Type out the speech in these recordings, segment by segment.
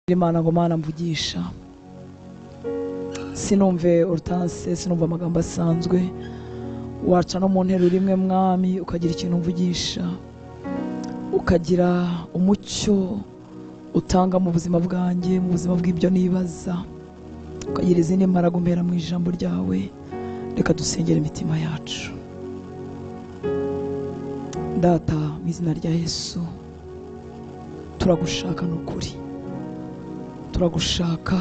Imana ngo Mana mvugisha, sinumve Hortense, sinumva amagambo asanzwe, waca no mu nteruro imwe mwami ukagira ikintu mvugisha, ukagira umucyo utanga mu buzima bwanjye, mu buzima bw'ibyo nibaza, ukagira izindi mbaraga umpera mu ijambo ryawe. Reka dusengere imitima yacu. Data, mu izina rya Yesu, turagushaka n'ukuri, turagushaka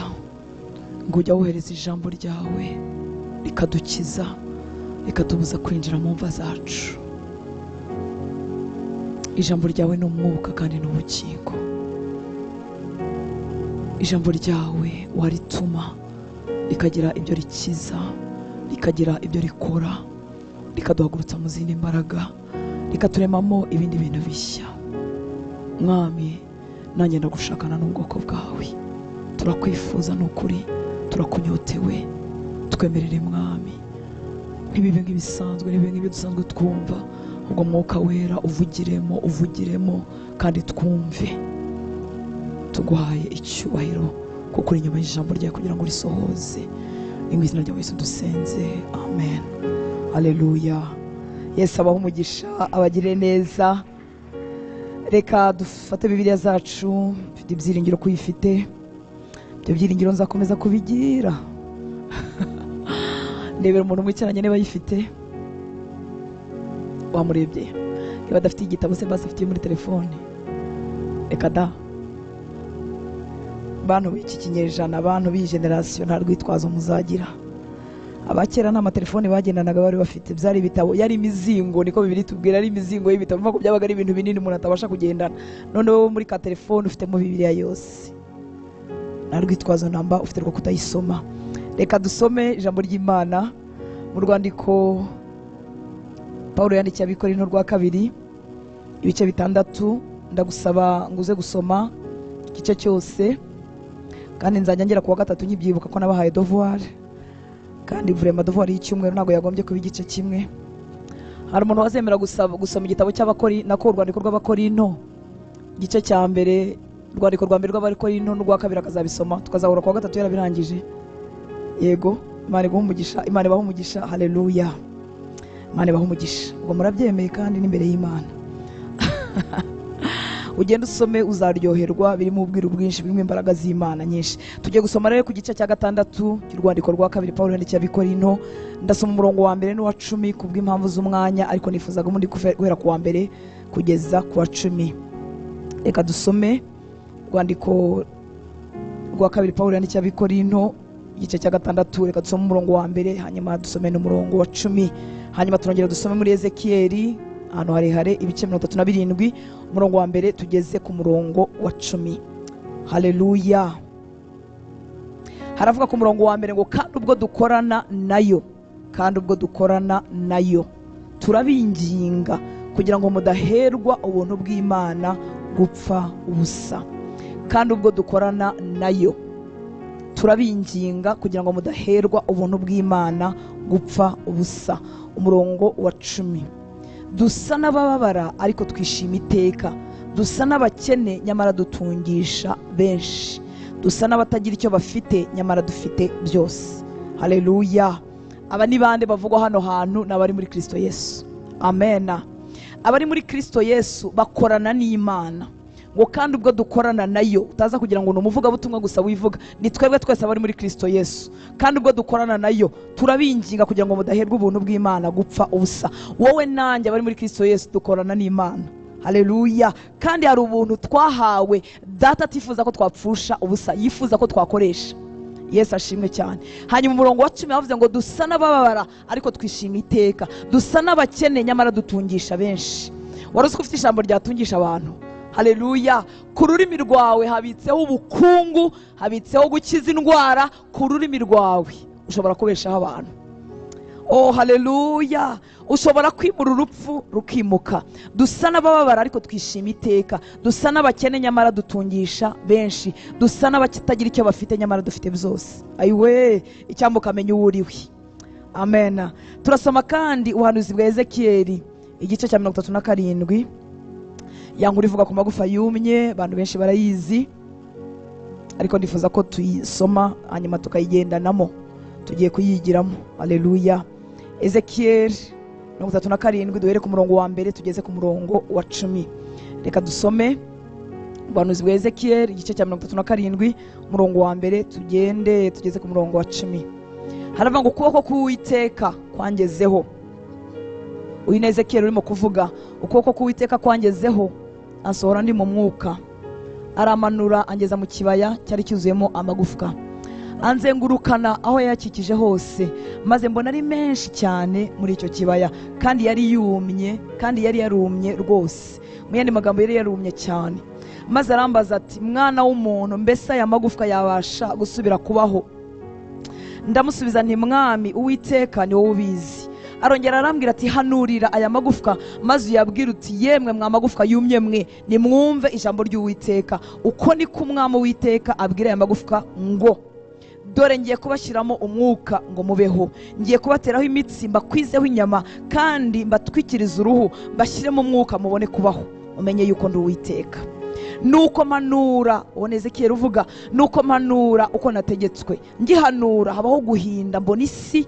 ngo ujya wohereza ijambo ryawe rikadukiza, rikatubuza kwinjira mu mva zacu. Ijambo ryawe ni umwuka kandi ni ubugingo. Ijambo ryawe warituma rikagira ibyo rikiza, rikagira ibyo rikora, rikaduhagurutsa mu zindi mbaraga, rikaturemamo ibindi bintu bishya. Mwami, nanjye ndagushakana n'ubwoko bwawe, turakwifuza n'ukuri, turakunyotewe. Twemerere Mwami, ntibibe nk'ibisanzwe, ntibibe nk'ibyo dusanzwe twumva, ahubwo Mwuka Wera uvugiremo kandi twumve. Tuguhaye icyubahiro kuko uri inyuma y'ijambo ryawe kugira ngo risohoze. Ni mu izina rya Yesu dusenze, amen. Haleluya. Yesu abaho umugisha, abagire neza. Reka dufate Bibiliya zacu, mfite ibyiringiro ko uyifite. Ibyo byiringiro nzakomeza kubigira. Ndebera umuntu mwicaranye niba yifite. Wamurebye. Niba adafite igitabo se basi afite muri telefone. Reka da. Bantu b'iki kinyejana, abantu b'iyi generation nta rwitwazo muzagira. Abakera nta amatelefone bagendanaga bari bafite, byari ibitabo, yari imizingo, niko Bibiri tubwira, ari imizingo y'ibitabo, mvuga ko byabaga ari ibintu binini umuntu atabasha kugendana. None wowe muri ka telefone ufite mu Bibiliya yose, nta rwitwazo namba ufite rwo kutayisoma. Reka dusome ijambo ry'Imana mu rwandiko Paulo yandikiye Abikorinto rwa 2 ibice 6. Ndagusaba nguze gusoma igice cyose, kandi nzajya ngera ku wa 3 nkibyibuka ko nabahaye devoir, kandi vraiment devoir y'icyumweru ntago yagombye kuba igice kimwe. Hari umuntu wazemera gusoma igitabo cy'Abakori nako urwandiko rw'Abakorinto igice cya mbere, urwandiko rwa mbere rw'Abakorinto n'urwa 2 akazabisoma, tukazahura ku wa 3 yarabirangije. Yego, Imana ibahe umugisha, Imana ibahe umugisha. Haleluya. Imana ibahe umugisha. Ubwo murabyemeye kandi n'imbere y'Imana. Ugenda usome uzaryoherwa, birimo ubwiru bwinshi, birimo imbaraga z'Imana nyinshi. Tugiye gusoma rero ku gice cya 6 cy'urwandiko rwa 2 Paulo yandikiye Abikorinto. Ndasoma umurongo wa 1 n'uwa 10 kubw'impamvu z'umwanya, ariko nifuzaga mundi guhera ku wa 1 kugeza ku wa 10. Reka dusome urwandiko rwa 2 Paulo yandikiye Abikorinto igice cya 6. Reka dusome umurongo wa 1, hanyuma dusome n'umurongo wa 10, hanyuma turongera dusome muri Ezekiyeli ahantu harehare ibice 37 umurongo wa 1 tugeze ku murongo wa 10. Haleluya. Haravuga ku murongo wa 1 ngo kandi ubwo dukorana nayo turabinginga kugira ngo mudaherwa ubuntu bw'Imana gupfa ubusa. Kandi ubwo dukorana nayo turabinginga kugira ngo mudaherwa ubuntu bw'Imana gupfa ubusa. Umurongo wa 10. Dusa n'abababara ariko twishima iteka, dusa n'abakene nyamara dutungisha benshi, dusa n'abatagira icyo bafite nyamara dufite byose. Haleluya. Aba ni bande bavugwa hano hantu? N'abari muri Kristo Yesu. Amena. Abari muri Kristo Yesu bakorana n'Imana. Ngo kandi ubwo dukorana nayo, utaza kugira ngo numuvuga butumwa gusa wivuga, ni twebwe twese abari muri Kristo Yesu. Kandi ubwo dukorana nayo turabinginga kugira ngo mudaherwa ubuntu bw'Imana gupfa ubusa. Wowe nanjye abari muri Kristo Yesu dukorana n'Imana. Haleluya. Kandi hari ubuntu twahawe Data atifuza ko twapfusha ubusa, yifuza ko twakoresha. Yesu ashimwe cyane. Hanyuma umurongo wa 10 yavuze ngo dusa n'abababara ariko twishima iteka, dusa n'abakene nyamara dutungisha benshi. Waruzi ko ufite ijambo ryatungisha abantu. Haleluya. Ku rurimi rwawe habitseho ubukungu, habitseho gukiza indwara. Ku rurimi rwawe ushobora kubeshaho abantu. Oh haleluya. Ushobora kwimura urupfu rukimuka. Dusa n'abababara ariko twishima iteka, dusa n'abakene nyamara dutungisha benshi, dusa n'abakitagira icyo bafite nyamara dufite byose. Ayiwe, icyambo kamenya uwuriwe. Amen. Turasoma kandi ubuhanuzi bwa Ezekiyeli igice cya 37. yankuru ivuga ku magufa yumye, abantu benshi barayizi. ariko ndifuza ko tuyisoma hanyuma tukayigendanamo, tugiye kuyigiramo. Haleluya. Ezekiyeli 37 duhere ku murongo wa mbere tugeze ku murongo wa 10. Reka dusome ubuhanuzi bwa Ezekiyeli igice cya 37 umurongo wa mbere tugeze ku murongo wa 10. Haravuga ngo ukuboko k'Uwiteka kwangezeho. Uyu ni Ezekiyeli urimo kuvuga, ukuboko k'Uwiteka kwangezeho, ansohora ndi mu mwuka, aramanura angeza mu kibaya cyari cyuzuyemo amagufwa, anzengurukana aho yakikije hose, maze mbona ari menshi cyane muri icyo kibaya, kandi yari yarumye rwose. Mu yandi magambo yari yarumye cyane. Maze arambaza ati, mwana w'umuntu, mbese aya magufwa yabasha gusubira kubaho? Ndamusubiza nti, mwami Uwiteka ni wowe ubizi. Arongera arambwira ati, hanurira aya magufwa, maze uyabwira uti, yemwe mwa magufwa yumye mwe, nimwumve ijambo ry'Uwiteka. Uko ni ko umwami Uwiteka abwira aya magufwa ngo, dore ngiye kubashyiramo umwuka ngo mubeho, ngiye kubateraho imitsi, mbakwizeho inyama, kandi mbatwikiriza uruhu, mbashyiremo umwuka mubone kubaho, umenye yuko ndi Uwiteka. Nuko manura, uwo ni Ezekiyeli uvuga, nuko manura uko nategetswe. Ngihanura habaho guhinda, mbona isi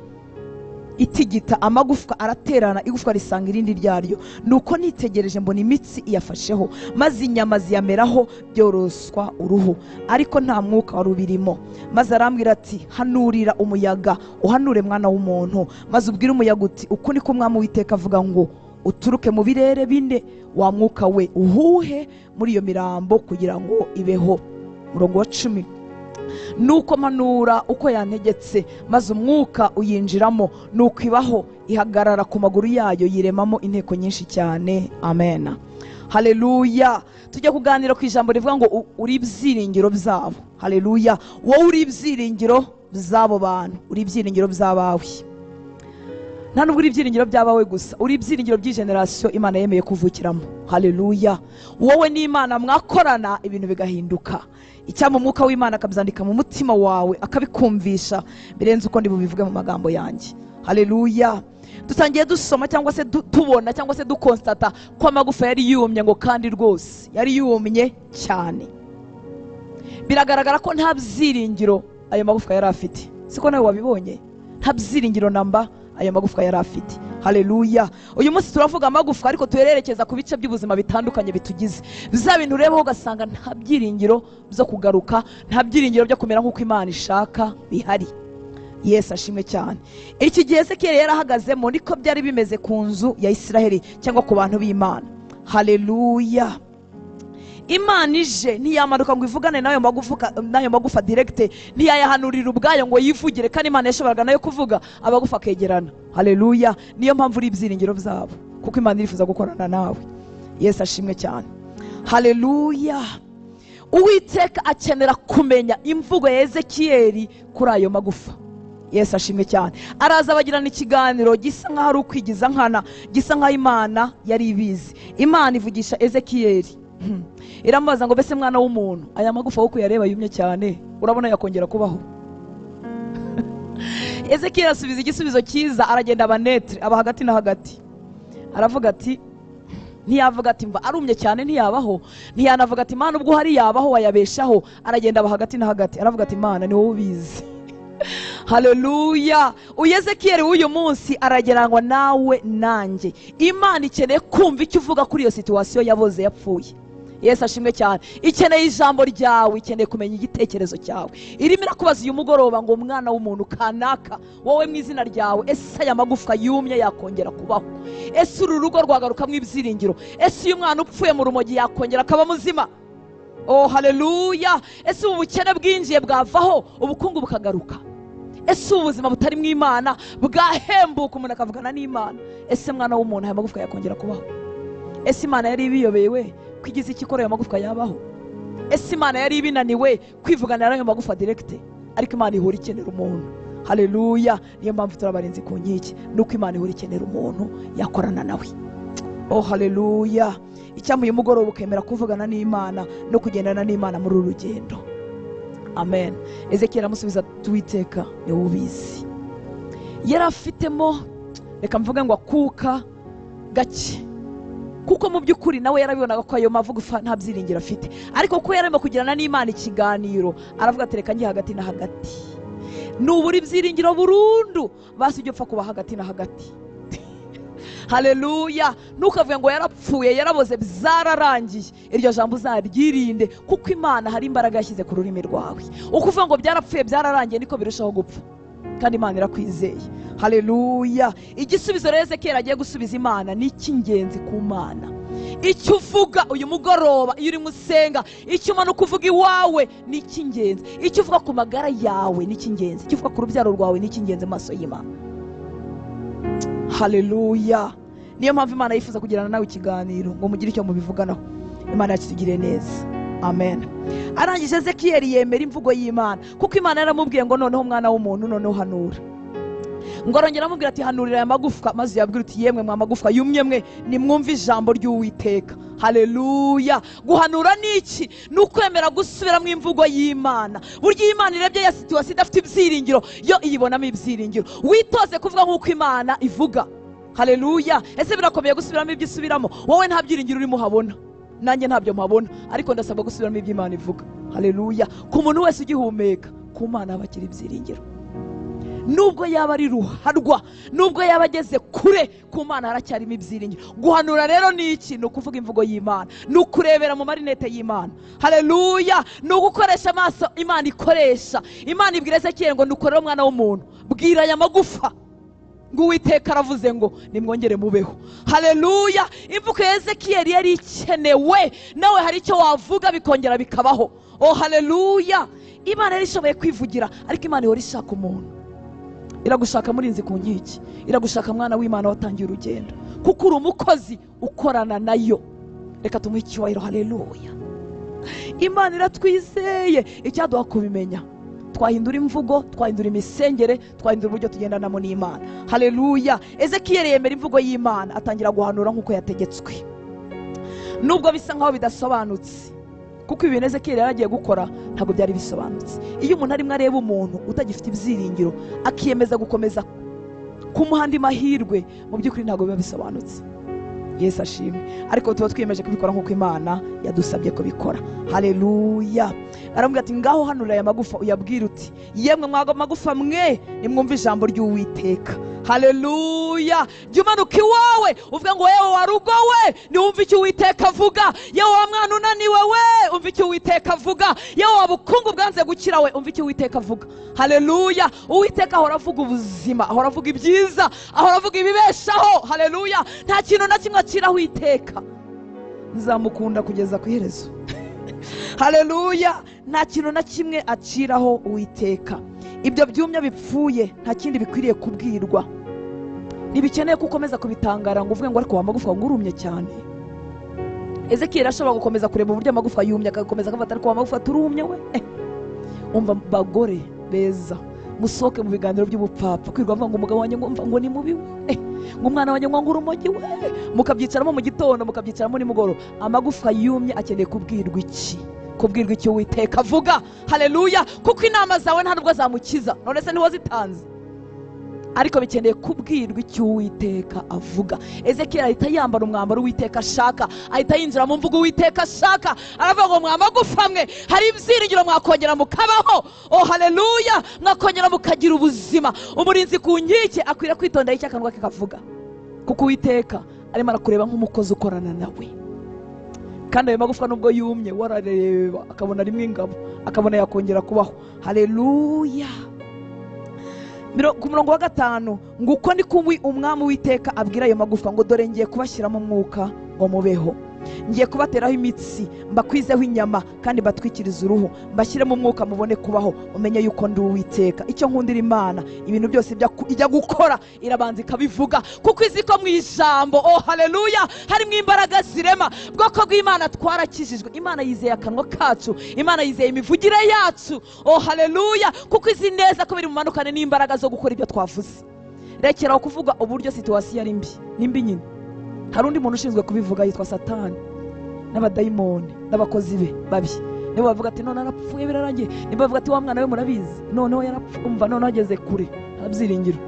itigita, amagufwa araterana, igufwa risanga irindi ryaryo. Nuko nitegereje mbona imitsi iyafasheho, maze inyama ziyameraho, byoroswa uruhu, ariko nta mwuka wari ubirimo. Maze arambwira ati, hanurira umuyaga, uhanure mwana w'umuntu, maze ubwire umuyaga uti, uku niko umwami Uwiteka avuga ngo, uturuke mu birere bine, wa mwuka we uhuhe muri iyo mirambo kugira ngo ibeho. Murongo wa 10. Nuko manura uko yantegetse, maze umwuka uyinjiramo, nuko ibaho, ihagarara ku maguru yayo, yiremamo inteko nyinshi cyane. Amen. Haleluya. Tujya kuganira ku ijambo rivuga ngo uri ibyiringiro byabo. Haleluya. Wowe uri ibyiringiro by'abo bantu, uri ibyiringiro by'abawe. Nta nubwo uri ibyiringiro by'abawe gusa, uri ibyiringiro by'igeneration Imana yemeye kuvukiramo. Haleluya. Wowe n'Imana mwakorana ibintu bigahinduka. Icyama umwuka w'Imana akabyandika mu mutima wawe, akabikumvisha birenze uko ndi bubivuge mu magambo yanjye. Haleluya. Dutangiye dusoma cyangwa se tubona cyangwa se dukonstata ko amagufa yari yumye, ngo kandi rwose yari yumye cyane. Biragaragara ko nta byiringiro ayo magufa yari afite. Siko nawe wabibonye? Nta byiringiro namba ayo magufwa yari afite. Haleluya. Uyu munsi turavuga amagufwa, ariko turerekeza ku bice by'ubuzima bitandukanye bitugize. Biza bintu urebaho ugasanga nta byiringiro byo kugaruka, nta byiringiro byo kumera nk'uko Imana ishaka bihari. Yesu ashimwe cyane. Iki gihe Ezekiyeli yarahagazemo niko byari bimeze ku nzu ya Isiraheli cyangwa ku bantu b'Imana. Haleluya. Imana ije ntiyamanuka ngo ivugane n'ayo magufa direct, ntiyayahanurira ubwayo ngo yivugire, kandi Imana yashoboraga nayo kuvuga abagufa akegerana. Haleluya. Niyo mpamvu uri ibyiringiro byabo, kuko Imana irifuza gukorana nawe. Yesu ashimwe cyane. Haleluya. Uwiteka akenera kumenya imvugo ya Ezekiyeli kuri ayo magufa. Yesu ashimwe cyane. Araza bagirana ikiganiro gisa nkaho ari ukwigiza nkana, gisa nkaho Imana yari ibizi. Imana ivugisha Ezekiyeli, iramubaza ngo, mbese mwana w'umuntu, aya magufa wo kuyareba yumye cyane, urabona yakongera kubaho? Ezekiyeli asubiza igisubizo cyiza, aragenda abanetre, aba hagati na hagati. Aravuga ati, ntiyavuga ati mva arumye cyane ntiyabaho, ntiyanavuga ati Mana ubwo hari yabaho wayabeshaho. Aragenda aba hagati na hagati, aravuga ati Mana ni wowe ubizi. Haleluya. Ezekiyeli w'uyu munsi aragerangwa nawe nanjye. Imana ikeneye kumva icyo uvuga kuri iyo situation yaboze yapfuye. Yesu ashimwe cyane. Ikeneye ijambo ryawe, ikeneye kumenya igitekerezo cyawe. Irimo irakubaza uyu mugoroba ngo, mwana w'umuntu kanaka, wowe mu izina ryawe, ese aya magufwa yumye yakongera kubaho? Ese uru rugo rwagarukamo ibyiringiro? Ese uyu mwana upfuye mu rumogi yakongera akaba muzima? Oh haleluya. Ese ubu bukene bwinjiye bwavaho, ubukungu bukagaruka? Ese ubuzima butari mu Imana bwahembuka, umuntu akavugana n'Imana? Ese mwana w'umuntu aya magufwa yakongera kubaho? Ese Imana yari ibiyobewe kwigize ikikora ayo magufwa yabaho? Ese Imana yari ibinaniwe kwivuganira ayo magufwa direct? Ariko Imana ihora ikenera umuntu. Haleluya. Niyo mpamvu turabarinzi ku nkiki, nuko Imana ihora ikenera umuntu yakorana nawe. Oh haleluya. Icyampa uyu mugoroba ukemera kuvugana n'Imana no kugendana n'Imana muri uru rugendo. Amen. Ezekiyeli amusubiza ati, Uwiteka ni wowe ubizi. Yari afitemo, reka mvuge ngo akuka gake kuko mu by'ukuri nawe yarabibonaga ko ayo magufa nta byiringiro afite, ariko ko yarimo kugirana n'Imana ikiganiro aravuga ati reka njye hagati na hagati, nubura ibyiringiro burundu basi ujye upfa kuba hagati na hagati. Haleluya. Ntukavuge ngo yarapfuye yaraboze byararangiye, iryo jambo uzaryirinde, kuko Imana hari imbaraga yashyize ku rurimi rwawe. Ukuvuga ngo byarapfuye byararangiye niko birushaho gupfa, kandi Imana irakwizeye. Haleluya. Igisubizo rero Ezekiyeli agiye gusubiza Imana ni icy'ingenzi ku Mana. Icyo uvuga uyu mugoroba iyo uri musenga, icyo umanuka uvuga iwawe ni icy'ingenzi, icyo uvuga ku magara yawe ni icy'ingenzi, icyo uvuga ku rubyaro rwawe ni icy'ingenzi mu maso y'Imana. Haleluya. Niyo mpamvu Imana yifuza kugirana nawe ikiganiro ngo mugire icyo mubivuganaho. Imana yakitugire neza. Amen. Arangije Ezekiyeli yemera imvugo y'Imana, kuko Imana yaramubwiye ngo noneho mwana w'umuntu noneho hanura. Ngo arongera amubwira ati hanurira aya magufwa, maze yabwira uti yemwe mwa magufwa yumye mwe nimwumve ijambo ry'Uwiteka. Haleluya. Guhanura niki? Nukwemera gusubira mu imvugo y'Imana. Burya Imana irebye ya situation idafite ibyiringiro yo iyibonamo ibyiringiro. Witoze kuvuga nk'uko Imana ivuga. Haleluya. Ese birakomeye gusubiramo ibyo isubiramo? Wowe nta byiringiro urimo habona, nanjye ntabyo mpabona, ariko ndasabwa gusubiramo ibyo Imana ivuga. Haleluya. Ku muntu wese ugihumeka, ku Mana habakira ibyiringiro. Nubwo yaba ari ruharwa, nubwo yaba ageze kure, ku Mana haracyarimo ibyiringiro. Guhanura rero ni iki? Ni ukuvuga imvugo y'Imana, ni ukurebera mu marinete y'Imana. Haleluya. Ni ugukoresha amaso Imana ikoresha. Imana ibwira Ezekiyeli ngo nukorere umwana w'umuntu, bwira aya magufa ngo Uwiteka aravuze ngo nimwongere mubeho. Haleluya. Imvugo ya Ezekiyeli yari ikenewe, nawe hari icyo wavuga bikongera bikabaho. Oh haleluya. Imana yari ishoboye kwivugira, ariko Imana ihora ishaka umuntu. Iragushaka murinzi ku nkiki, iragushaka mwana w'Imana watangiye urugendo, kuko uri umukozi ukorana nayo. Reka tumuhe icyubahiro. Haleluya. Imana iratwizeye, icyaduha kubimenya, twahindura imvugo, twahindura imisengere, twahindura uburyo tugendanamo n'Imana. Haleluya. Ezekiyeli yemera imvugo y'Imana, atangira guhanura nk'uko yategetswe, nubwo bisa nkaho bidasobanutse, kuko ibintu Ezekiyeli yaragiye gukora ntabwo byari bisobanutse. Iyo umuntu arimo areba umuntu utagifite ibyiringiro akiyemeza gukomeza kumuha andi mahirwe, mu by'ukuri ntabwo biba bisobanutse. Yesu ashimwe. Ariko tuba twiyemeje kubikora nk'uko Imana yadusabye kubikora. Haleluya. Aramubwira ati ngaho hanura aya magufa uyabwira uti yemwe mwago magufa mwe nimwumve ijambo ry'Uwiteka. Haleluya. Jya umanuka iwawe uvuga ngo yewe warugo we niwumve icyo Uwiteka avuga, yewe wa mwana unaniwe we umve icyo Uwiteka avuga, yewe wa bukungu bwanze gukira we umve icyo Uwiteka avuga. Haleluya. Uwiteka ahora avuga ubuzima, ahora avuga ibyiza, ahora avuga ibibeshaho. Haleluya. Nta kintu na kimwe aciraho iteka. Nzamukunda kugeza ku iherezo. Haleluya. Nta kintu na kimwe aciraho Uwiteka. Ibyo byumye bipfuye nta kindi bikwiriye kubwirwa, ntibikeneye kukomeza kubitangara ngo uvuge ngo ariko wa magufa ngo urumye cyane. Ezekiyeli ashobora gukomeza kureba uburyo amagufa yumye, agakomeza akavuga ariko wa magufa turumye we. Umva bagore beza, musohoke mu biganiro by'ubupfapfa kwirwa avuga ngo umugabo wanjye ngo ni mubi we, ngo umwana wanjye ngo urumogi we, mukabyicaramo mu gitondo mukabyicaramo nimugoroba. Amagufa yumye akeneye kubwirwa iki? Kubwirwa icyo Uwiteka avuga. Haleluya. Kuko inama zawe nta nubwo zamukiza, none se niho zitanze, ariko bikeneye kubwirwa icyo Uwiteka avuga. Ezekiyeli ahita yambara umwambaro Uwiteka ashaka, ahita yinjira mu mvugo Uwiteka ashaka, aravuga ngo mwa magufa mwe hari ibyiringiro mwakongera mukabaho. Oh haleluya. Mwakongera mukagira ubuzima. Umurinzi ku nkike akwiriye kwitondera icyo akanwa ke kavuga, kuko Uwiteka arimo arakureba nk'umukozi ukorana nawe. Kandi ayo magufwa nubwo yumye warareba akabona rimwe ingabo, akabona yakongera kubaho. Haleluya. Ku murongo wa 5 ngo uko ni kumwe umwami Uwiteka abwira ayo magufwa ngo dore ngiye kubashyiramo umwuka ngo mubeho, ngiye kubateraho imitsi, mbakwizeho inyama kandi batwikiriza uruhu, mbashyiremo umwuka mubone kubaho, umenye yuko ndi Uwiteka. Icyo nkundira Imana, ibintu byose ijya gukora irabanza ikabivuga, kuko izi ko mu ijambo oh haleluya harimo imbaraga zirema. Bwoko bw'Imana twarakijijwe, Imana yizeye akanwa kacu, Imana yizeye imivugire yacu. Oh haleluya. Kuko izi neza ko biri mumanukane n'imbaraga zo gukora ibyo twavuze. Rekeraho kuvuga uburyo situation ari mbi, nimbi nyine. Hari undi muntu ushinzwe kubivuga yitwa Satani n'abadayimoni n'abakozi be babi. Nibo bavuga ati none arapfuye birarangiye, nibo bavuga ati wa mwana we murabizi noneho yarapfumva, noneho ageze kure abyiringiro.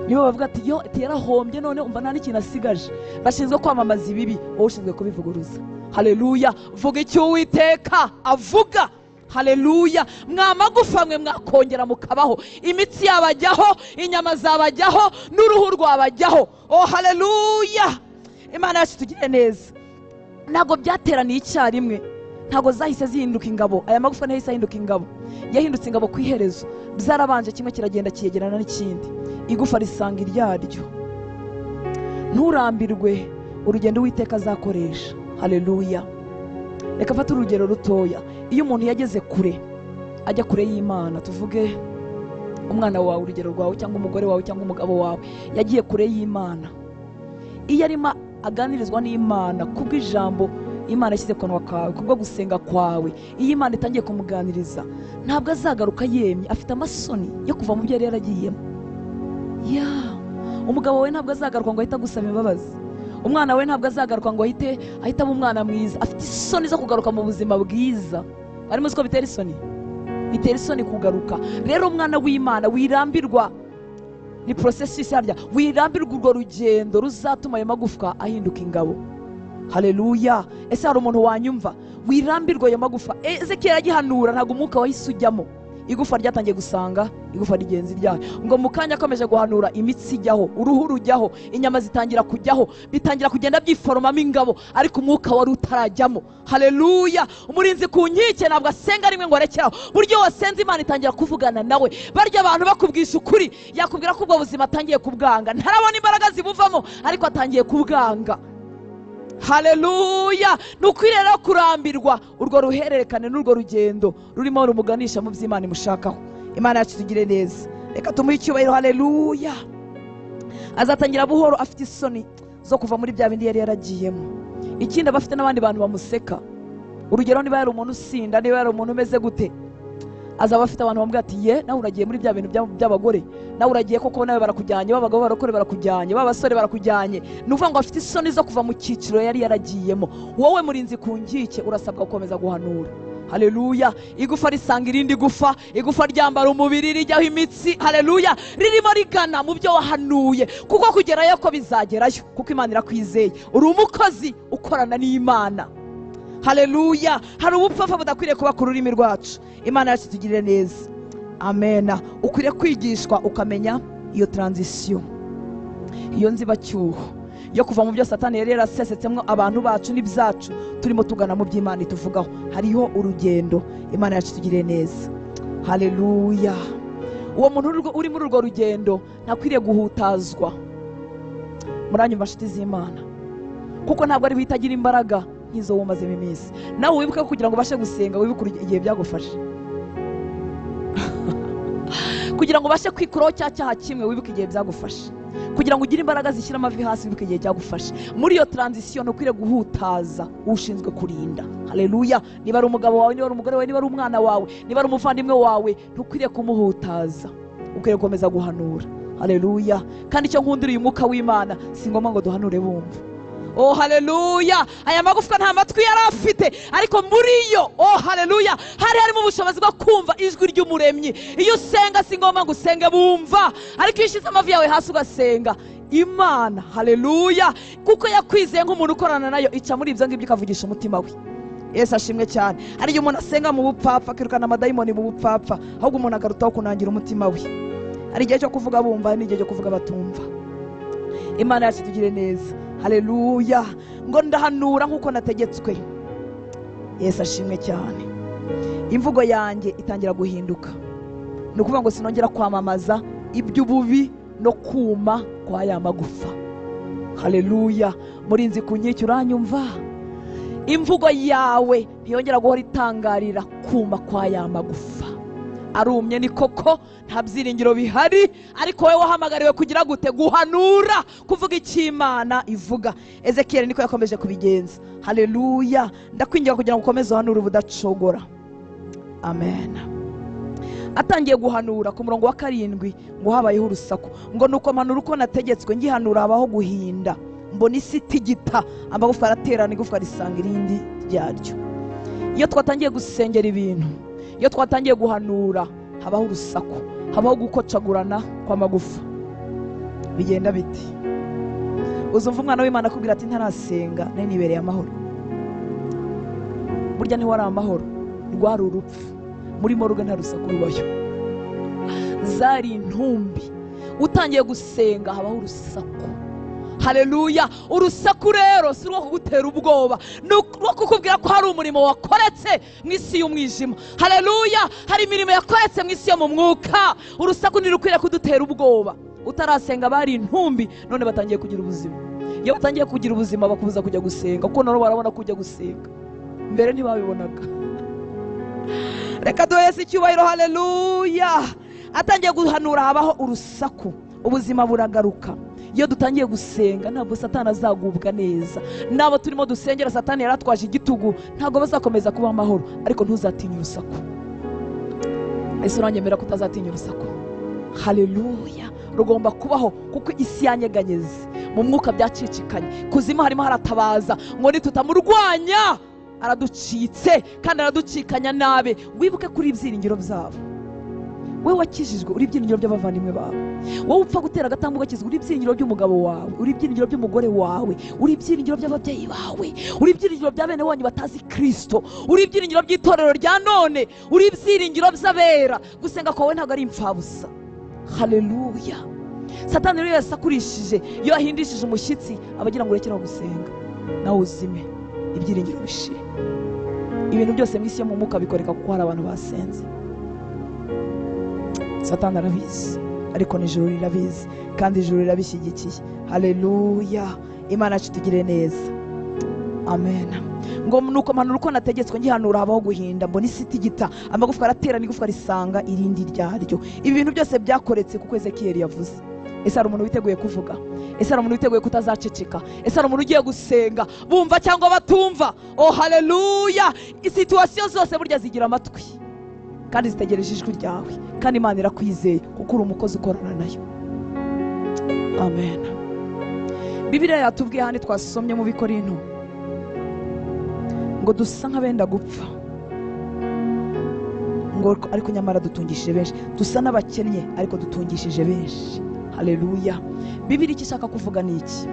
nibo bavuga ati yo yarahombye none umva nta n'ikintu asigaje. Bashinzwe kwamamaza ibibi, wowe ushinzwe kubivuguruza. Haleluya. Vuga icyo Uwiteka avuga. Haleluya. Mwamagufa mwe mwakongera mukabaho, imitsi yabajyaho, inyama zabajyaho, n'uruhu rwabajyaho. Oh haleluya. Imana yacu tugire neza. Ntago byateraniye icyarimwe, ntago zahise zihinduka ingabo. Aya magufa ntahise ahinduka ingabo, yahindutse ingabo ku iherezo. Byarabanje kimwe kiragenda kiyegerana n'ikindi, igufa risanga iryaryo. Nturambirwe urugendo Uwiteka azakoresha. Haleluya. Reka fata urugero rutoya. Iyo umuntu yageze kure, ajya kure y'Imana, tuvuge umwana wawe, urugero rwawe, cyangwa umugore wawe, cyangwa umugabo wawe, yagiye kure y'Imana. Iyo arimo aganirizwa n'Imana kubw'ijambo Imana yashyize ku kanwa kawe, kubwo gusenga kwawe, iyo Imana itangiye kumuganiriza, ntabwo azagaruka yemye, afite amasoni yo kuva mu byo yari yaragiyemo. Umugabo we ntabwo azagaruka ngo ahite agusaba imbabazi. Umwana we ntabwo azagaruka ngo ahite aba umwana mwiza. Afite isoni zo kugaruka mu buzima bwiza. Bari muzi ko bitera isoni? Bitera isoni kugaruka. Rero umwana w'Imana wirambirwa, ni processus yarya, wirambirwa urwo rugendo ruzatuma ayo magufwa ahinduka ingabo. Haleluya. Ese hari umuntu wanyumva? Wirambirwa ayo magufa. Ezekiel agihanura ntabwo umwuka wahise ujyamo, igufa ryatangiye gusanga igufa rigenzi ryayo. Ngo mukanya akomeje guhanura, imitsi ijyaho, uruhu rujyaho, inyama zitangira kujyaho, bitangira kugenda byiforomamo ingabo, ariko umwuka wari utarajyamo. Haleluya. Umurinzi ku nkike ntabwo asenga rimwe ngo arekeraho. Buryo wasenze Imana itangira kuvugana nawe. Barya abantu bakubwisha ukuri, yakubwira ko ubwo buzima atangiye kubwanga, ntarabona imbaraga zibuvamo, ariko atangiye kubwanga. Haleluya. Nukwiriye rero kurambirwa urwo ruhererekane n'urwo rugendo rurimo rumuganisha mu by'Imana imushakaho. Imana yacu tugire neza. Reka tumuhe icyubahiro. Haleluya. Azatangira buhoro, afite isoni zo kuva muri bya bindi yari yaragiyemo. Ikindi abafite n'abandi bantu bamuseka. Urugero, niba yari umuntu usinda, niba yari umuntu umeze gute, azaba afite abantu bamubwira ati ye nawe uragiye muri bya bintu by'abagore, nawe uragiye koko nawe barakujyanye, babagabo barakore barakujyanye, babasore barakujyanye. Nuvuga ngo afite isoni zo kuva mu cyiciro yari yaragiyemo. Wowe murinzi ku nkike urasabwa gukomeza guhanura. Haleluya. Igufa risanga irindi gufa, igufa ryambara umubiri, rijyaho imitsi. Haleluya. Ririmo rigana mu byo wahanuye, kuko kugerayo ko bizagerayo, kuko Imana irakwizeye. Uri umukozi ukorana n'Imana. Haleluya. Hari ubupfapfa budakwiriye kuba ku rurimi rwacu. Imana yacu tugirire neza. Amena. Ukwiriye kwigishwa ukamenya iyo transition, iyo nzibacyuho yo kuva mu byo Satani yari yarasesetsemo abantu bacu n'ibyacu, turimo tugana mu by'Imana ituvugaho. Hariho urugendo. Imana yacu tugirire neza. Haleluya. Uwo muntu uri muri urwo rugendo ntakwiriye guhutazwa. Muranyumva nshuti z'Imana, kuko ntabwo ari bitagira imbaraga nk'izo wumazemo iminsi. Nawe wibuke kugira ngo ubashe gusenga, wibuke igihe byagufashe. Kugira ngo ubashe kwikuraho cya cyaha kimwe, wibuke igihe byagufashe. Kugira ngo ugire imbaraga zishyira amavi hasi, wibuke igihe byagufashe. Muri iyo transition ukwiriye guhutaza ushinzwe kurinda. Haleluya. Niba ari umugabo wawe, niba ari umugore wawe, niba ari umwana wawe, niba ari umuvandimwe wawe, ntukwiriye kumuhutaza, ukwiriye gukomeza guhanura. Haleluya. Kandi icyo nkundira uyu mwuka w'Imana, si ngombwa ngo duhanure bumva. Oh haleluya. Aya magufwa nta matwi yari afite, ariko muri yo, oh haleluya, hari harimo ubushobozi bwo kumva ijwi ry'Umuremyi. Iyo usenga si ngombwa ngo usenge bumva, ariko iyo ushyize amavi yawe hasi ugasenga Imana, haleluya, kuko yakwizeye nk'umuntu ukorana nayo, ica muri ibyo ngibyo ikavugisha umutima we. Yesu ashimwe cyane. Hari igihe umuntu asenga mu bupfapfa, akirukana amadayimoni mu bupfapfa, ahubwo umuntu agarutaho kunangira umutima we. Hari igihe cyo kuvuga bumva, n'igihe cyo kuvuga batumva. Imana yacu tugire neza. Haleluya. Ngo ndahanura nk'uko nategetswe. Yesu ashimwe cyane. Imvugo yanjye itangira guhinduka. Ni ukuvuga ngo sinongera kwamamaza iby'ububi no kuma kwa ya magufa. Haleluya. Murinzi ku nkike uranyumva? Imvugo yawe ntiyongera guhora itangarira kuma kwa ya magufa. Arumye ni koko, nta byiringiro bihari, ariko wowe wahamagariwe kugira gute? Guhanura, kuvuga icyo Imana ivuga. Ezekiel niko yakomeje kubigenza. Haleluya. Ndakwinginga kugira ngo ukomeze uhanura ubudacogora. Amen. Atangiye guhanura ku murongo wa 7 ngo habayeho urusaku, ngo nuko mpanura uko nategetswe, ngihanura habaho guhinda, mbona isi itigita, amagufa araterana, igufwa risanga irindi ryaryo. Iyo twatangiye gusengera ibintu, iyo twatangiye guhanura, habaho urusaku, habaho gukocagurana kwa magufa. bigenda biti. Uzumva umwana w'Imana akubwira ati ntarasenga nari nibereye amahoro. Burya ntiwari amahoro, rwari urupfu. Muri moruge nta rusaku rubayo, zari intumbi. Utangiye gusenga habaho urusaku. Haleluya. Urusaku rero si rwo kugutera ubwoba, ni rwo kukubwira ko hari umurimo wakoretse mu isi y'umwijima. Haleluya. Hari imirimo yakoretse mu isi yo mu mwuka. Urusaku ntirukwiriye kudutera ubwoba. Utarasenga bari intumbi, none batangiye kugira ubuzima. Iyo batangiye kugira ubuzima bakubuza kujya gusenga, kuko none barabona kujya gusenga, mbere ntibabibonaga. Reka duhese icyubahiro. Haleluya. Atangiye guhanura habaho urusaku, ubuzima buragaruka. Iyo dutangiye gusenga ntabwo Satani azagubwa neza. Nabo turimo dusengera Satani yaratwaje igitugu, ntabwo bazakomeza kuba amahoro. Ariko ntuzatinya urusaku. Ese uranyemera ko utazatinya urusaku? Haleluya. Rugomba kubaho kuko isi yanyeganyeze, mu mwuka byacicikanye, kuzimu harimo haratabaza ngo nitutamurwanya araducitse kandi araducikanya nabe. Wibuke kuri ibyiringiro byabo. Wewe wakijijwe uri ibyiringiro by'abavandimwe bawe. Wowe upfa gutera agatambuka kizwe uri ibyiringiro by'umugabo wawe, uri ibyiringiro by'umugore wawe, uri ibyiringiro by'ababyeyi bawe, uri ibyiringiro bya bene wanyu batazi Kristo, uri ibyiringiro by'itorero rya none, uri ibyiringiro by'abera. Gusenga kwawe ntabwo ari impfabusa. Haleluya. Satani rero yasakurishije, iyo ahindishije umushyitsi abagira ngo urekeraho gusenga, nawe uzime ibyiringiro bishire. Ibintu byose mu isi yo mu mwuka bikoreka kuko hari abantu basenze. Satani arabizi, ariko n'ijuru rirabizi kandi ijuru rirabishyigikiye. Haleluya. Imana yacu tugire neza. Amen. Ngo nuko mpanura uko nategetswe ngihanura habaho guhinda, mbona isi itigita, amagufwa araterana, igufwa risanga irindi ryaryo. Ibi bintu byose byakoretse kuko Ezekiyeli yavuze. Ese hari umuntu witeguye kuvuga? Ese hari umuntu witeguye kutazaceceka? Ese hari umuntu ugiye gusenga bumva cyangwa batumva? Oh haleluya. Isituasiyo zose burya zigira amatwi kandi zitegereje ijwi ryawe, kandi Imana irakwizeye kuko uri umukozi ukorana nayo. Amen. Bibiliya yatubwiye hano twasomye mu Bikorinto ngo dusa nk'abenda gupfa, ngo ariko nyamara dutungishije benshi. Dusa n'abakennye ariko dutungishije benshi. Haleluya. Bibiliya icyo ishaka kuvuga ni iki?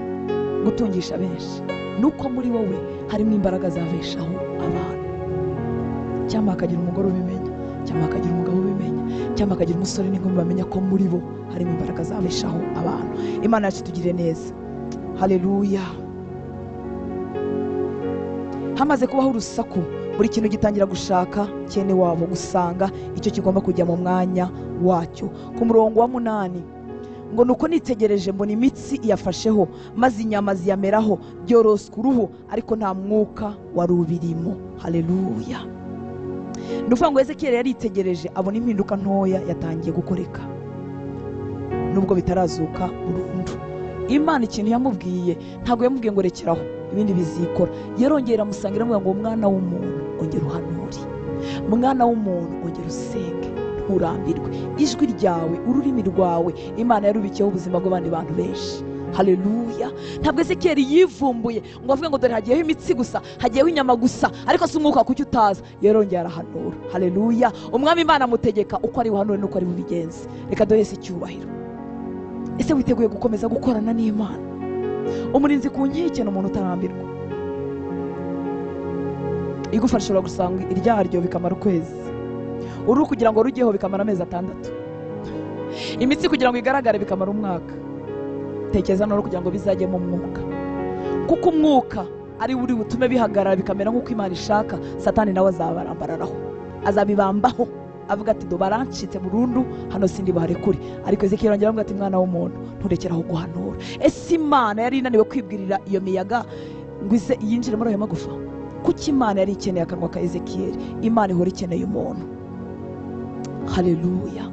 Gutungisha benshi nuko muri wowe harimo imbaraga zabeshaho abantu. Cyangwa akagira umugore ubimenya, cyangwa akagira umugabo ubimenya, cyangwa akagira umusore n'inkumi bamenya ko muri bo harimo imbaraga zabeshaho abantu. Imana yacu tugire neza. Haleluya. Hamaze kubaho urusaku, buri kintu gitangira gushaka cyene wabo, gusanga icyo kigomba kujya mu mwanya wacyo. Ku murongo wa 8 ngo nuko nitegereje mbona imitsi yafasheho, maze inyama ziyameraho, byoroswa uruhu, ariko nta mwuka wari ubirimo. Haleluya. Nuvuga ngo Ezekiyeli yaritegereje abona impinduka ntoya yatangiye gukoreka, nubwo bitarazuka burundu. Imana ikintu yamubwiye ntabwo yamubwiye ngo rekeraho ibindi bizikora. Yarongera amusangira amuvuga ngo mwana w'umuntu ongera uhanure, mwana w'umuntu ongera usenge, nturambirwe. Ijwi ryawe, ururimi rwawe Imana yarubikiyeho ubuzima bw'abandi bantu benshi. Haleluya. Ntabwo Ezekiyeli yivumbuye ngo avuge ngo dore hagiyeho imitsi gusa, hagiyeho inyama gusa, ariko si umwuka kuki utaza. Yarongera arahanura. Haleluya. Umwami Imana amutegeka uko ari buhanure nuko ari bubigenze. Reka duhese icyubahiro. Ese witeguye gukomeza gukorana n'Imana? Umurinzi ku nkike n'umuntu utarambirwa. Igufa rishobora gusanga iryaryo bikamara ukwezi, uruhu kugira ngo rujyeho bikamara amezi 6, imitsi kugira ngo igaragare bikamara umwaka. Tekereza no kugira ngo bizajye mu mwuka, kuko umwuka ari buri butume bihagarara bikamera nk'uko Imana ishaka. Satani nawe azabarambararaho, azabibambaho, avuga ati do barancitse burundu hano sindi baharekure. Ariko Ezekiyeli yongera avuga ati mwana w'umuntu nturekeraho guhanura. Ese Imana yari inaniwe kwibwirira iyo miyaga ngo ize yinjire muri ayo magufa? Kuki Imana yari ikeneye akanwa ka Ezekiyeli? Imana ihora ikeneye umuntu. Haleluya.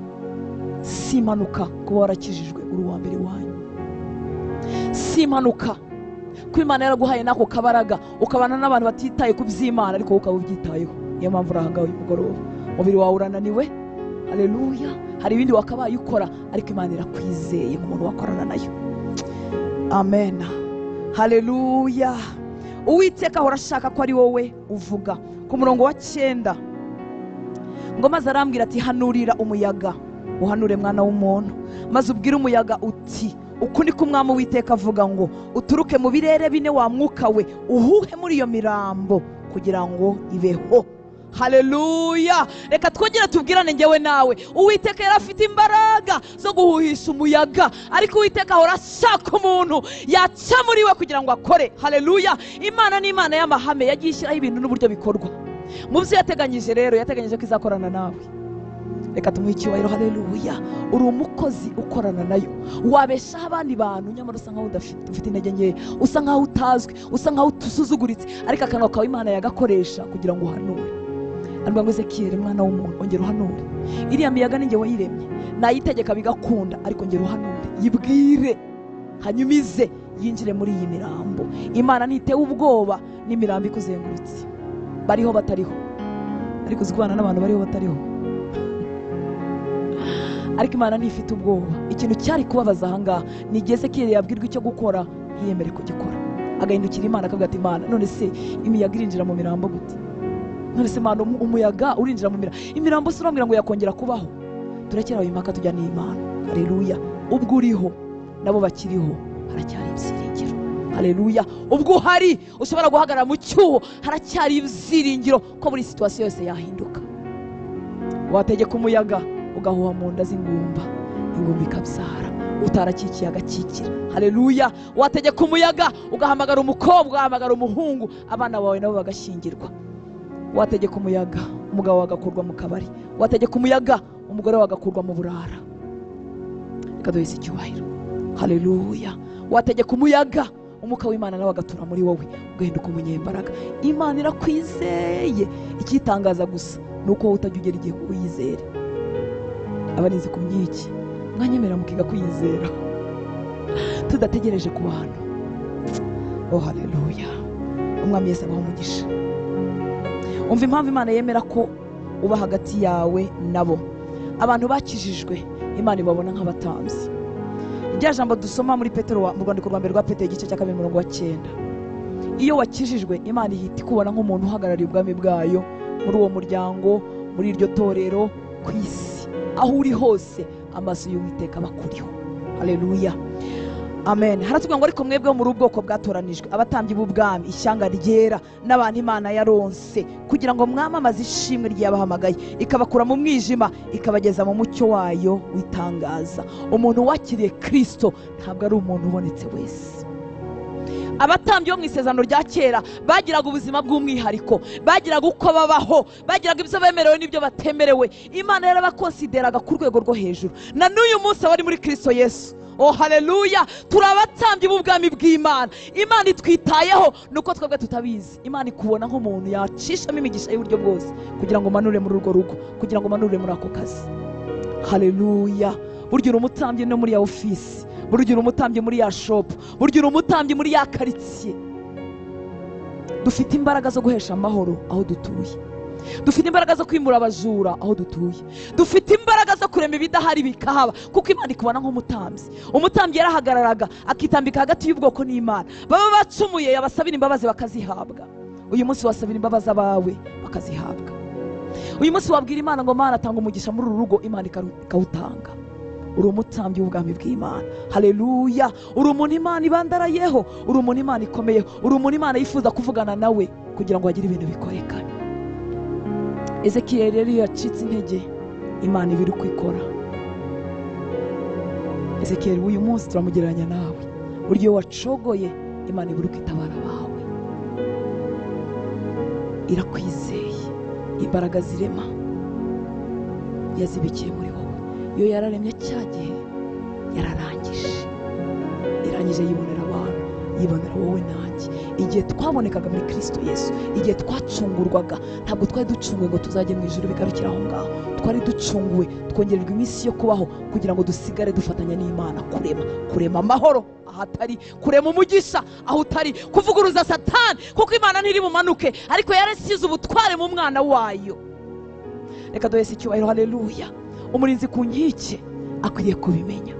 Si impanuka kuba warakijijwe uri uwa mbere wanyu, si impanuka ko Imana yaraguhaye nako kabaraga ukabana n'abantu batitaye ku by'Imana ariko ukaba ubyitayeho. Niyo mpamvu urahangaye uyu mugoroba, umubiri wawe urananiwe. Haleluya. Hari ibindi wakabaye ukora ariko Imana irakwizeye nk'umuntu wakorana nayo. Amen. Haleluya. Uwiteka ahora ashaka ko ari wowe uvuga. Ku murongo wa 9 ngo maze arambwira ati hanurira umuyaga, uhanure mwana w'umuntu, maze ubwire umuyaga uti uku niko umwami w'iteka avuga ngo uturuke mu birere bine wa mwuka we uhuhe muri iyo mirambo kugira ngo ibeho. Haleluya. Reka twongere tubwirane njyewe nawe, Uwiteka yari afite imbaraga zo guhuhisha umuyaga, ariko Uwiteka ahora ashaka umuntu yaca muri we kugira ngo akore. Haleluya. Imana ni Imana y'amahame, yagiye ishyiraho ibintu n'uburyo bikorwa. Mu byo yateganyije rero, yateganyije ko izakorana nawe. Reka tumuhe icyubahiro. Haleluya. Uri umukozi ukorana nayo. Wabeshaho abandi bantu nyamara usa nkaho ufite intege nkeya, usa nkaho utazwi, usa nkaho usuzuguritse, ariko akanwa kawe Imana yagakoresha kugira ngo uhanure. Ariko ngo Ezekiyeli mwana w'umuntu, ongera uhanure. Iriya miyaga ni njye wayiremye, nayitegeka bigakunda, ariko ongera uhanure, yibwire, hanyuma ize yinjire muri iyi mirambo. Imana ntitewe ubwoba n'imirambo ikuzengurutse, bariho batariho. Ariko uzikubana n'abantu bariho batariho, ariko Imana ntifite ubwoba. Ikintu cyari kubabaza ahangaha ni Ezekiyeli yabwirwa icyo gukora ntiyemere kugikora, agahindukira Imana akavuga ati Imana, none se imiyaga irinjira mu mirambo gute? None se Imana, umuyaga urinjira mu imirambo se urambwira ngo yakongera kubaho? Turekera ayo impaka tujya n'Imana. Haleluya. Ubwo uriho nabo bakiriho haracyari ibyiringiro. Haleluya. Ubwo uhari ushobora guhagarara mu cyuho, haracyari ibyiringiro ko buri situasiyo yose yahinduka. Wategeka umuyaga ugahuha mu nda z'ingumba, ingumba ikabyara, utarakikiye agakikira. Haleluya. Wategeka umuyaga ugahamagara umukobwa, ugahamagara umuhungu, abana bawe nabo bagashyingirwa. Wategeka umuyaga umugabo wagakurwa mu kabari, wategeka umuyaga umugore wagakurwa mu burara. Reka duheze icyubahiro. Haleluya. Wategeka umuyaga umwuka w'Imana nawe agatura muri wowe, ugahinduka umunyembaraga. Imana irakwizeye, ikitangaza gusa nuko wowe utajya ugera igihe kuyizera. Abanize ku myiki mwanyemera mukiga kwizera tudategereje ku bantu. Oh haleluya. Umwami Yesu abaho umugisha. Umva impamvu Imana yemera ko uba hagati yawe nabo. Abantu bakijijwe Imana ibabona nk'abatambyi. Irya jambo dusoma muri Petero, mu rwandiko rwa mbere rwa Petero igice cya 2:9. Iyo wakijijwe Imana ihita ikubona nk'umuntu uhagarariye ubwami bwayo muri uwo muryango, muri iryo torero, ku isi. Aho uri hose amaso y'Uwiteka bakuriho. Haleluya. Amen. Haratubwira ngo ariko mwebwe mu ubwoko bwatoranijwe, abatambyi b'ubwami, ishyanga ryera, n'abantu Imana yaronse, kugira ngo mwamamaze ishimwe ryabahamagaye, ikabakura mu mwijima ikabageza mu mucyo wayo witangaza. Umuntu wakiriye Kristo ntabwo ari umuntu ubonetse wese. Abatambyi bo mu isezerano rya kera bagiraga ubuzima bw'umwihariko, bagiraga uko babaho, bagiraga ibyo bemerewe n'ibyo batemerewe. Imana yarabakonsideraga ku rwego rwo hejuru. Na n'uyu munsi abari muri Kristo Yesu, oh haleluya, turabatambyi b'ubwami bw'Imana. Imana itwitayeho nuko twebwe tutabizi. Imana ikubona nk'umuntu yacishamo imigisha y'uburyo bwose kugira ngo manure muri urwo rugo, kugira ngo manure muri ako kazi. Haleluya. Burya umutambyi no muri ya ofisi, burya umutambyi muri ya shop, burya umutambyi muri ya karitsiye. Dufite imbaraga zo guhesha amahoro aho dutuye, dufite imbaraga zo kwimura abajura aho dutuye, dufite imbaraga zo kurema ibidahari bikahaba, kuko Imana ikubona nk'umutambyi. Umutambyi yarahagararaga akitambika hagati y'ubwoko n'Imana. Baba bacumuye yabasabira imbabazi bakazihabwa. Uyu munsi wasabira imbabazi abawe bakazihabwa. Uyu munsi wabwira Imana ngo Mana tanga umugisha muri uru rugo, Imana ikawutanga. Uri umutambyi w'ubwami bw'Imana. Haleluya. Uri umuntu Imana ibandarayeho, uri umuntu Imana ikomeyeho, uri umuntu Imana yifuza kuvugana nawe kugira ngo hagire ibintu bikorekane. Ezekiyeli rero yacitse intege, Imana ibiri kwikora. Ezekiyeli uyu munsi turamugereranya nawe. Buryo wacogoye Imana ibiri kwitabara bawe. Irakwizeye, imbaraga zirema yazibikiye muri wowe. Iyo yararemye cya gihe yararangije, irangije yibonera abantu, yibonera wowe nanjye. Igihe twabonekaga muri Kristo Yesu, igihe twacungurwaga, ntabwo twari ducunguwe ngo tuzajye mu ijuru bigarukira aho ngaho. Twari ducunguwe twongererwa iminsi yo kubaho kugira ngo dusigare dufatanya n'Imana kurema amahoro ahatari, kurema umugisha aho utari, kuvuguruza Satani, kuko Imana ntiri bumanuke, ariko yarasize ubutware mu mwana wayo. Reka duhese icyubahiro. Haleluya. Umurinzi ku nkike akwiriye kubimenya.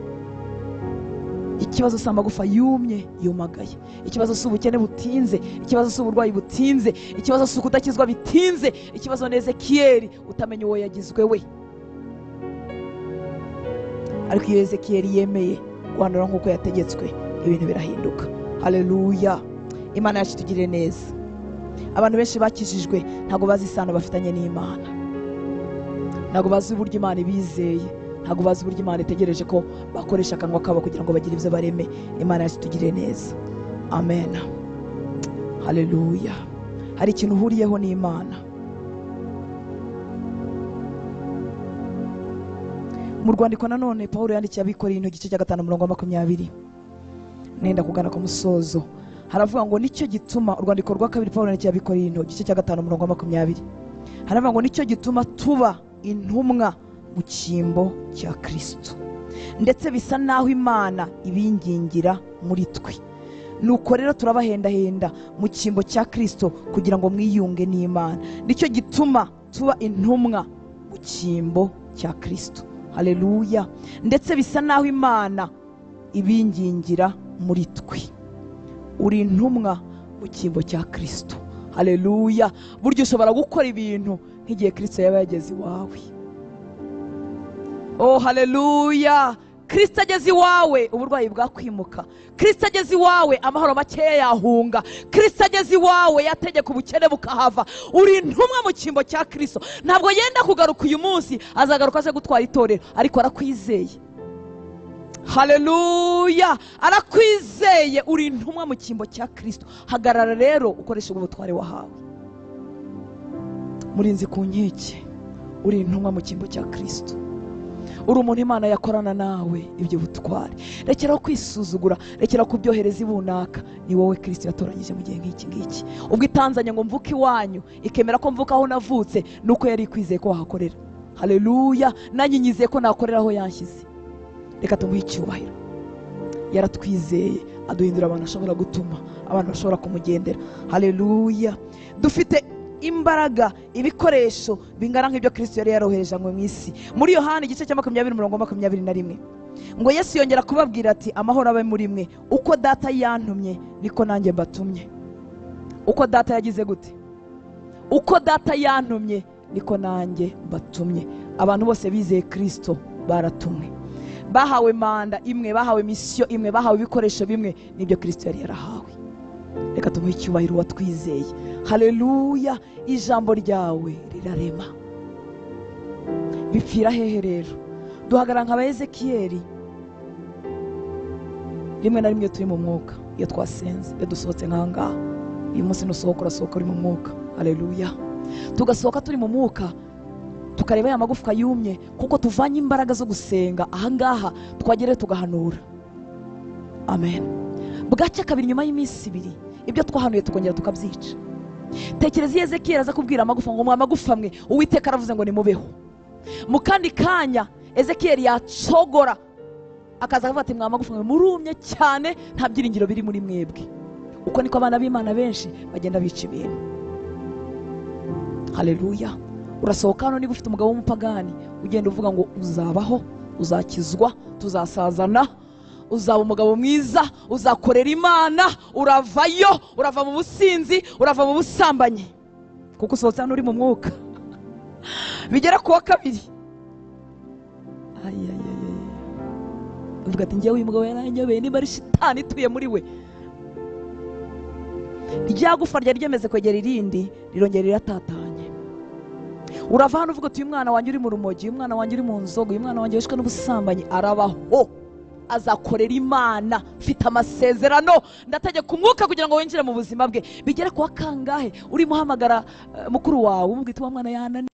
Ikibazo si amagufa yumye yumagaye, ikibazo si ubukene butinze, ikibazo si uburwayi butinze, ikibazo si ukudakizwa bitinze, ikibazo ni Ezekiyeli utamenya uwo yagizwe we. Ariko iyo Ezekiyeli yemeye guhanura nk'uko yategetswe, ibintu birahinduka. Haleluya! Imana yacu itugirire neza. Abantu benshi bakijijwe ntabwo bazi isano bafitanye n'Imana, ntabwo bazi uburyo Imana ibizeye, ntabwo bazi uburyo Imana itegereje ko bakoresha akanwa kabo kugira ngo bagire ibyo bareme. Imana yacu itugirire neza. Amen. Haleluya! Hari ikintu uhuriyeho n'Imana. Mu rwandiko nanone Pawulo yandikiye Abikorinto igice cya 5:20, nenda kugana ku musozo, haravuga ngo nicyo gituma, urwandiko rwa kabiri Pawulo yandikiye Abikorinto igice cya 5:20, haravuga ngo nicyo gituma tuba intumwa mu cyimbo cya Kristo, ndetse bisa naho Imana ibingingira muri twe. Nuko rero turabahendahenda mu cyimbo cya Kristo kugira ngo mwiyunge n'Imana. Nicyo gituma tuba intumwa mu cyimbo cya Kristo. Haleluya! Ndetse bisa naho Imana ibingingira muri twe. Uri intumwa mu cyimbo cya Kristo. Haleluya! Buryo ushobora gukora ibintu nk'igihe Kristo yaba yageze iwawe. Oh, haleluya! Kristo ageze iwawe uburwayi bwakwimuka. Kristo ageze iwawe amahoro makeya yahunga. Kristo ageze iwawe yategeka ubukene bukahava. Uri intumwa mu cyimbo cya Kristo. Ntabwo yenda kugaruka uyu munsi, azagaruka aje gutwara itorero, ariko arakwizeye. Haleluya! Arakwizeye. Uri intumwa mu cyimbo cya Kristo. Hagarara rero ukoresha ubutware wahawe. Murinzi ku nkike, uri intumwa mu cyimbo cya Kristo. Uri umuntu Imana yakorana nawe ibyo butware. Rekera kwisuzugura, rekera kubyohereza ibunaka. Ni wowe Kristo yatoranyije mu gihe nk'iki ngiki. Ubwo itanzanye ngo mvuke iwanyu, ikemera ko mvuka aho navutse, nuko yari kwizeye ko wahakorera. Haleluya! Nanjye nyizeye ko nakorera aho yanshyize. Reka tumuhe icyubahiro. Yaratwizeye, aduhindura abantu ashobora gutuma, abantu bashobora kumugendera. Haleluya! Dufite imbaraga, ibikoresho bingana nk'ibyo Kristo yari yarohereje mu isi. Muri Yohana igice cya 20:21 ngo Yesu yongera kubabwira ati, amahoro abe muri mwe. Uko data yantumye niko nanjye mbatumye. Uko data yagize gute? Uko data yantumye niko nanjye mbatumye. Abantu bose bizeye Kristo baratumwe, bahawe manda imwe, bahawe misiyo imwe, bahawe ibikoresho bimwe n'ibyo Kristo yari yarahawe. Reka tumuhe icyubahiro watwizeye. Haleluya! Ijambo ryawe rirarema. Bipfira hehe rero? Duhagarara nk'aba Ezekiyeli. Rimwe na rimwe turi mu mwuka, iyo twasenze, iyo dusohotse nk'ahangaha. Uyu munsi nusohoka urasohoka uri mu mwuka. Haleluya! Tugasohoka turi mu mwuka, tukareba ya magufwa yumye, kuko tuvanye imbaraga zo gusenga. Ahangaha twagere tugahanura. Amen. Bwacya kabiri nyuma y'iminsi 2, ibyo twahanuye tukongera tukabyica. Tekereza Ezekiyeli aza kubwira amagufa ngo mwamagufa mwe, Uwiteka aravuze ngo nimubeho. Mu kandi kanya Ezekiyeli yacogora, akaza akavuga ati mwamagufa mwe murumye cyane, nta byiringiro biri muri mwebwe. Uko niko abana b'Imana benshi bagenda bica ibintu. Haleluya! Urasohoka hano niba ufite umugabo w'umupagani, ugenda uvuga ngo uzabaho, uzakizwa, tuzasazana, uzaba umugabo mwiza, uzakorera Imana, uravayo, urava mu businzi, urava mu busambanyi, kuko usohotse hano uri mu mwuka. Bigera kuwa kabiri, uvuga ati njyewe uyu mugabo yaranyobeye, niba ari shitani ituye muri we. Rya gufa ryari ryemeze kwegera irindi, rirongera riratatanye. Urava hano uvuga ati uyu mwana wanjye uri mu rumogi, uyu mwana wanjye uri mu nzoga, uyu mwana wanjye wishwe n'ubusambanyi, arabaho, azakorera Imana, mfite amasezerano, ndategeka umwuka kugira ngo winjire mu buzima bwe. Bigera kuwa kangahe urimo uhamagara mukuru wawe umubwira uti wa mwana yananiwe.